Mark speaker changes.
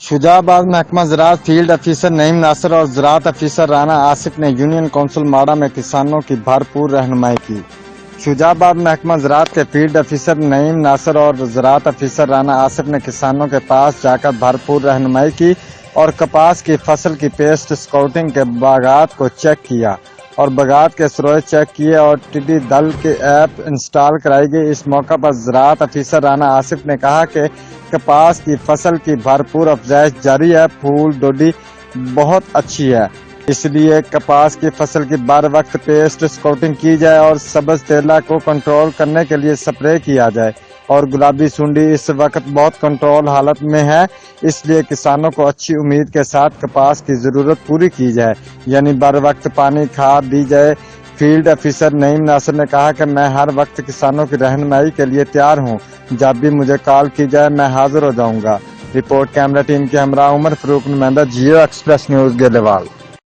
Speaker 1: शुजाबाद महकमा ज़राअत फील्ड अफसर नईम नासिर और ज़राअत अफसर राना आसिफ ने यूनियन काउंसिल माड़ा में किसानों की भरपूर रहनुमाई की। शुजाबाद महकमा ज़राअत के फील्ड अफसर नईम नासिर और ज़राअत अफसर राना आसिफ ने किसानों के पास जाकर भरपूर रहनुमाई की और कपास की फसल की पेस्ट स्काउटिंग के बागात को चेक किया और बागात के सरोए चेक किए और टिड्डी दल के ऐप इंस्टॉल कराई गई। इस मौका पर ज़राअत अफसर राना आसिफ ने कहा कि कपास की फसल की भरपूर अफजाइश जारी है, फूल डोडी बहुत अच्छी है, इसलिए कपास की फसल की बर वक्त पेस्ट स्काउटिंग की जाए और सब्ज तेला को कंट्रोल करने के लिए स्प्रे किया जाए और गुलाबी सुंडी इस वक्त बहुत कंट्रोल हालत में है, इसलिए किसानों को अच्छी उम्मीद के साथ कपास की जरूरत पूरी की जाए, यानी बर वक्त पानी खाद दी जाए। फील्ड अफसर नईम नासिर ने कहा कि मैं हर वक्त किसानों की रहनुमाई के लिए तैयार हूं, जब भी मुझे कॉल की जाए मैं हाजिर हो जाऊंगा। रिपोर्ट कैमरा टीम के हमरा उमर फरूक नुमाइंदा जियो एक्सप्रेस न्यूज गेलेवाल।